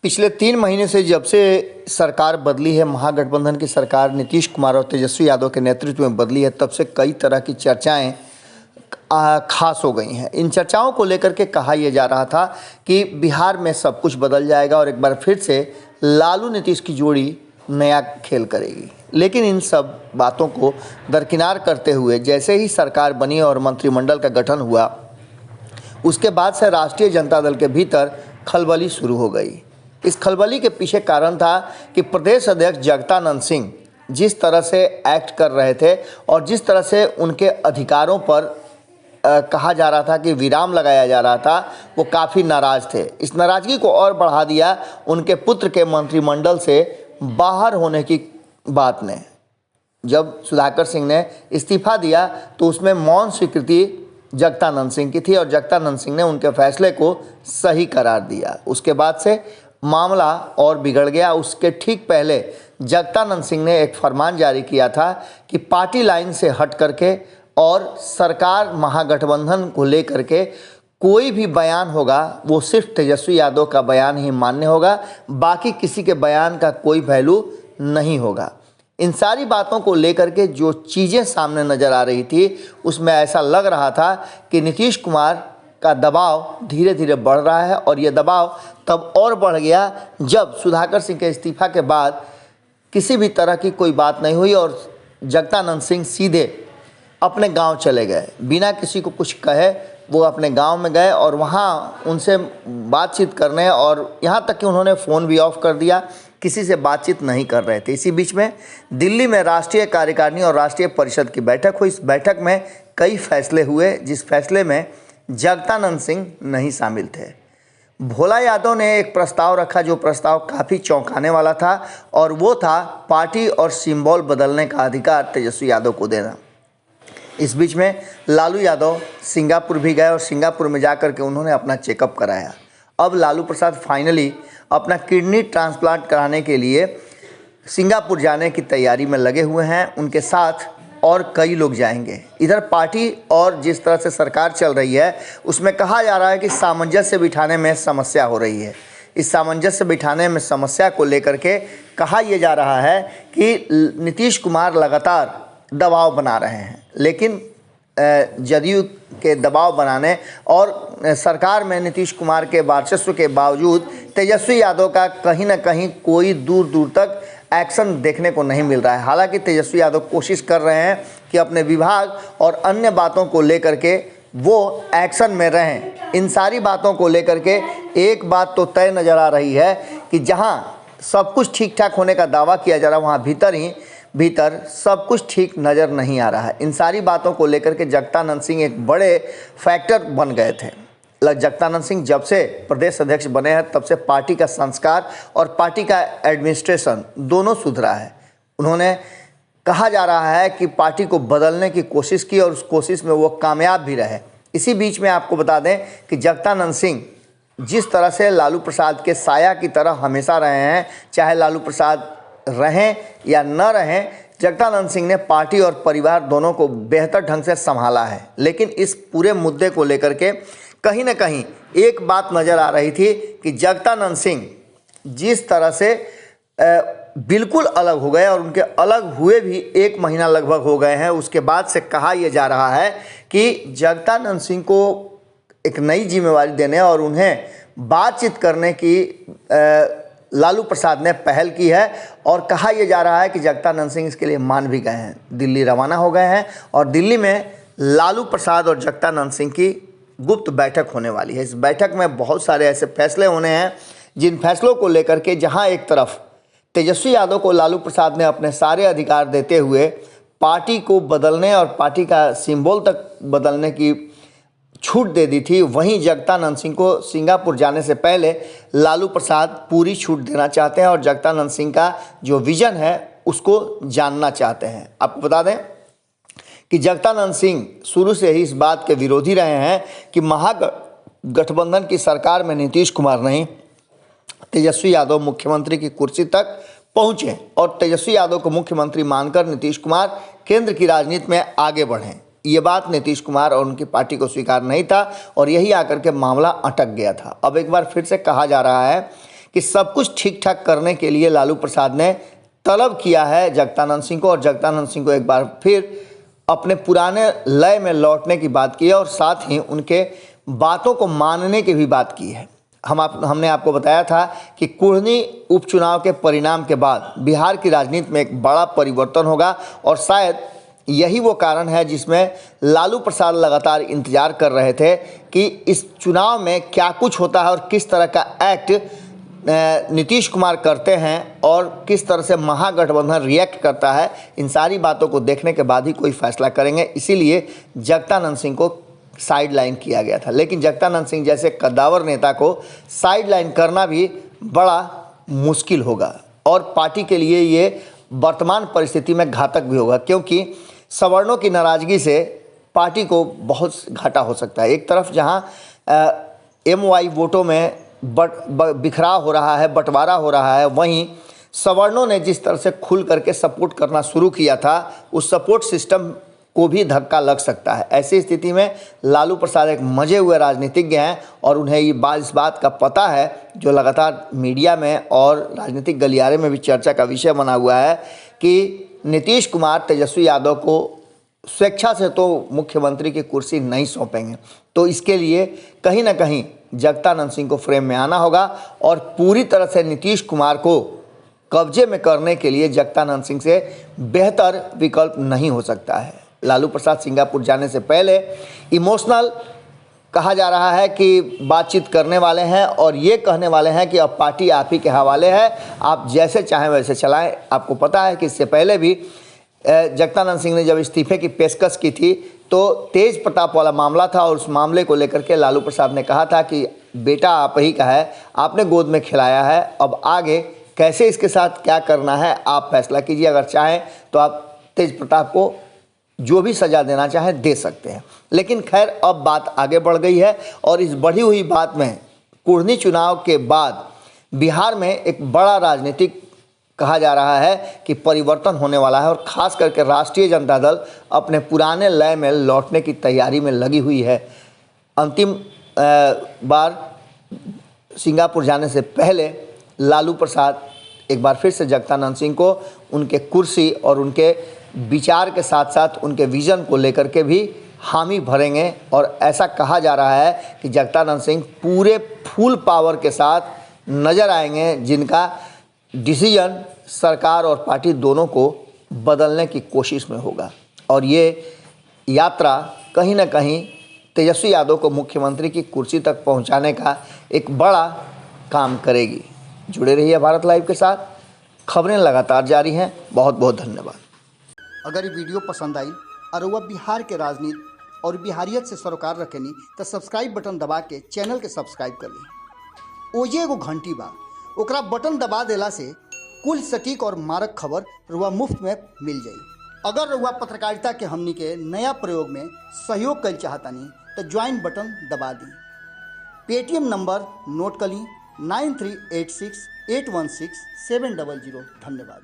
पिछले 3 महीने से जब से सरकार बदली है, महागठबंधन की सरकार नीतीश कुमार और तेजस्वी यादव के नेतृत्व में बदली है, तब से कई तरह की चर्चाएं खास हो गई हैं। इन चर्चाओं को लेकर के कहा यह जा रहा था कि बिहार में सब कुछ बदल जाएगा और एक बार फिर से लालू नीतीश की जोड़ी नया खेल करेगी। लेकिन इन सब बातों को दरकिनार करते हुए जैसे ही सरकार बनी और मंत्रिमंडल का गठन हुआ, उसके बाद से राष्ट्रीय जनता दल के भीतर खलबली शुरू हो गई। इस खलबली के पीछे कारण था कि प्रदेश अध्यक्ष जगदानंद सिंह जिस तरह से एक्ट कर रहे थे और जिस तरह से उनके अधिकारों पर कहा जा रहा था कि विराम लगाया जा रहा था, वो काफ़ी नाराज़ थे। इस नाराज़गी को और बढ़ा दिया उनके पुत्र के मंत्रिमंडल से बाहर होने की बात ने। जब सुधाकर सिंह ने इस्तीफा दिया तो उसमें मौन स्वीकृति जगदानंद सिंह की थी और जगदानंद सिंह ने उनके फैसले को सही करार दिया। उसके बाद से मामला और बिगड़ गया। उसके ठीक पहले जगदानंद सिंह ने एक फरमान जारी किया था कि पार्टी लाइन से हट करके और सरकार महागठबंधन को लेकर के कोई भी बयान होगा वो सिर्फ तेजस्वी यादव का बयान ही मान्य होगा, बाकी किसी के बयान का कोई वैल्यू नहीं होगा। इन सारी बातों को लेकर के जो चीज़ें सामने नज़र आ रही थी, उसमें ऐसा लग रहा था कि नीतीश कुमार का दबाव धीरे धीरे बढ़ रहा है और ये दबाव तब और बढ़ गया जब सुधाकर सिंह के इस्तीफा के बाद किसी भी तरह की कोई बात नहीं हुई और जगदानंद सिंह सीधे अपने गांव चले गए। बिना किसी को कुछ कहे वो अपने गांव में गए और वहां उनसे बातचीत करने, और यहाँ तक कि उन्होंने फ़ोन भी ऑफ कर दिया, किसी से बातचीत नहीं कर रहे थे। इसी बीच में दिल्ली में राष्ट्रीय कार्यकारिणी और राष्ट्रीय परिषद की बैठक हुई। इस बैठक में कई फैसले हुए, जिस फैसले में जगदानंद सिंह नहीं शामिल थे। भोला यादव ने एक प्रस्ताव रखा, जो प्रस्ताव काफ़ी चौंकाने वाला था, और वो था पार्टी और सिंबल बदलने का अधिकार तेजस्वी यादव को देना। इस बीच में लालू यादव सिंगापुर भी गए और सिंगापुर में जाकर के उन्होंने अपना चेकअप कराया। अब लालू प्रसाद फाइनली अपना किडनी ट्रांसप्लांट कराने के लिए सिंगापुर जाने की तैयारी में लगे हुए हैं। उनके साथ और कई लोग जाएंगे। इधर पार्टी और जिस तरह से सरकार चल रही है, उसमें कहा जा रहा है कि सामंजस्य बिठाने में समस्या हो रही है। इस सामंजस्य बिठाने में समस्या को लेकर के कहा यह जा रहा है कि नीतीश कुमार लगातार दबाव बना रहे हैं, लेकिन जदयू के दबाव बनाने और सरकार में नीतीश कुमार के वर्चस्व के बावजूद तेजस्वी यादव का कहीं ना कहीं कोई दूर दूर तक एक्शन देखने को नहीं मिल रहा है। हालांकि तेजस्वी यादव कोशिश कर रहे हैं कि अपने विभाग और अन्य बातों को लेकर के वो एक्शन में रहें। इन सारी बातों को लेकर के एक बात तो तय नज़र आ रही है कि जहां सब कुछ ठीक ठाक होने का दावा किया जा रहा है, वहाँ भीतर सब कुछ ठीक नज़र नहीं आ रहा है। इन सारी बातों को लेकर के जगदानंद सिंह एक बड़े फैक्टर बन गए थे। जगदानंद सिंह जब से प्रदेश अध्यक्ष बने हैं, तब से पार्टी का संस्कार और पार्टी का एडमिनिस्ट्रेशन दोनों सुधरा है। उन्होंने, कहा जा रहा है कि पार्टी को बदलने की कोशिश की और उस कोशिश में वो कामयाब भी रहे। इसी बीच में आपको बता दें कि जगदानंद सिंह जिस तरह से लालू प्रसाद के साया की तरह हमेशा रहे हैं, चाहे लालू प्रसाद रहें या न रहें, जगदानंद सिंह ने पार्टी और परिवार दोनों को बेहतर ढंग से संभाला है। लेकिन इस पूरे मुद्दे को लेकर के कहीं ना कहीं एक बात नज़र आ रही थी कि जगदानंद सिंह जिस तरह से बिल्कुल अलग हो गए, और उनके अलग हुए भी 1 महीना लगभग हो गए हैं, उसके बाद से कहा यह जा रहा है कि जगदानंद सिंह को एक नई जिम्मेवारी देने और उन्हें बातचीत करने की लालू प्रसाद ने पहल की है। और कहा यह जा रहा है कि जगदानंद सिंह इसके लिए मान भी गए हैं, दिल्ली रवाना हो गए हैं और दिल्ली में लालू प्रसाद और जगदानंद सिंह की गुप्त बैठक होने वाली है। इस बैठक में बहुत सारे ऐसे फैसले होने हैं जिन फैसलों को लेकर के जहां एक तरफ तेजस्वी यादव को लालू प्रसाद ने अपने सारे अधिकार देते हुए पार्टी को बदलने और पार्टी का सिंबल तक बदलने की छूट दे दी थी, वहीं जगदानंद सिंह को सिंगापुर जाने से पहले लालू प्रसाद पूरी छूट देना चाहते हैं और जगदानंद सिंह का जो विजन है उसको जानना चाहते हैं। आपको बता दें कि जगदानंद सिंह शुरू से ही इस बात के विरोधी रहे हैं कि महागठबंधन की सरकार में नीतीश कुमार नहीं, तेजस्वी यादव मुख्यमंत्री की कुर्सी तक पहुँचे और तेजस्वी यादव को मुख्यमंत्री मानकर नीतीश कुमार केंद्र की राजनीति में आगे बढ़ें। ये बात नीतीश कुमार और उनकी पार्टी को स्वीकार नहीं था और यही आकर के मामला अटक गया था। अब एक बार फिर से कहा जा रहा है कि सब कुछ ठीक ठाक करने के लिए लालू प्रसाद ने तलब किया है जगदानंद सिंह को, और जगदानंद सिंह को एक बार फिर अपने पुराने लय में लौटने की बात की है और साथ ही उनके बातों को मानने की भी बात की है। हमने आपको बताया था कि कुढ़नी उपचुनाव के परिणाम के बाद बिहार की राजनीति में एक बड़ा परिवर्तन होगा और शायद यही वो कारण है जिसमें लालू प्रसाद लगातार इंतजार कर रहे थे कि इस चुनाव में क्या कुछ होता है और किस तरह का एक्ट नीतीश कुमार करते हैं और किस तरह से महागठबंधन रिएक्ट करता है। इन सारी बातों को देखने के बाद ही कोई फैसला करेंगे, इसीलिए जगदानंद सिंह को साइड लाइन किया गया था। लेकिन जगदानंद सिंह जैसे कद्दावर नेता को साइड लाइन करना भी बड़ा मुश्किल होगा और पार्टी के लिए ये वर्तमान परिस्थिति में घातक भी होगा, क्योंकि सवर्णों की नाराज़गी से पार्टी को बहुत घाटा हो सकता है। एक तरफ जहां MY वोटों में बिखराव हो रहा है, बंटवारा हो रहा है, वहीं सवर्णों ने जिस तरह से खुल करके सपोर्ट करना शुरू किया था उस सपोर्ट सिस्टम को भी धक्का लग सकता है। ऐसी स्थिति में लालू प्रसाद एक मजे हुए राजनीतिज्ञ हैं और उन्हें इस बात का पता है, जो लगातार मीडिया में और राजनीतिक गलियारे में भी चर्चा का विषय बना हुआ है, कि नीतीश कुमार तेजस्वी यादव को स्वेच्छा से तो मुख्यमंत्री की कुर्सी नहीं सौंपेंगे। तो इसके लिए कहीं ना कहीं जगदानंद सिंह को फ्रेम में आना होगा और पूरी तरह से नीतीश कुमार को कब्जे में करने के लिए जगदानंद सिंह से बेहतर विकल्प नहीं हो सकता है। लालू प्रसाद सिंगापुर जाने से पहले इमोशनल कहा जा रहा है कि बातचीत करने वाले हैं और ये कहने वाले हैं कि अब पार्टी आप ही के हवाले है, आप जैसे चाहें वैसे चलाएं। आपको पता है कि इससे पहले भी जगदानंद सिंह ने जब इस्तीफे की पेशकश की थी तो तेज प्रताप वाला मामला था और उस मामले को लेकर के लालू प्रसाद ने कहा था कि बेटा आप ही का है, आपने गोद में खिलाया है, अब आगे कैसे इसके साथ क्या करना है आप फैसला कीजिए। अगर चाहें तो आप तेज प्रताप को जो भी सज़ा देना चाहें दे सकते हैं। लेकिन खैर अब बात आगे बढ़ गई है और इस बढ़ी हुई बात में कुढ़नी चुनाव के बाद बिहार में एक बड़ा राजनीतिक कहा जा रहा है कि परिवर्तन होने वाला है और ख़ास करके राष्ट्रीय जनता दल अपने पुराने लय में लौटने की तैयारी में लगी हुई है। अंतिम बार सिंगापुर जाने से पहले लालू प्रसाद एक बार फिर से जगदानंद सिंह को उनके कुर्सी और उनके विचार के साथ साथ उनके विज़न को लेकर के भी हामी भरेंगे और ऐसा कहा जा रहा है कि जगदानंद सिंह पूरे फुल पावर के साथ नज़र आएंगे, जिनका डिसीजन सरकार और पार्टी दोनों को बदलने की कोशिश में होगा और ये यात्रा कहीं ना कहीं तेजस्वी यादव को मुख्यमंत्री की कुर्सी तक पहुंचाने का एक बड़ा काम करेगी। जुड़े रहिए भारत लाइव के साथ, खबरें लगातार जारी हैं। बहुत बहुत धन्यवाद। अगर ये वीडियो पसंद आई और वह बिहार के राजनीति और बिहारियत से सरोकार रखेनी तो सब्सक्राइब बटन दबा के चैनल के सब्सक्राइब कर ली। ओजे एगो घंटी बा, ओकरा बटन दबा देला से कुल सटीक और मारक खबर रुआ मुफ्त में मिल जाई। अगर रुआ पत्रकारिता के हमनी के नया प्रयोग में सहयोग कर चाहतानी तो ज्वाइन बटन दबा दी। पेटीएम नंबर नोट कर ली 9386816700। धन्यवाद।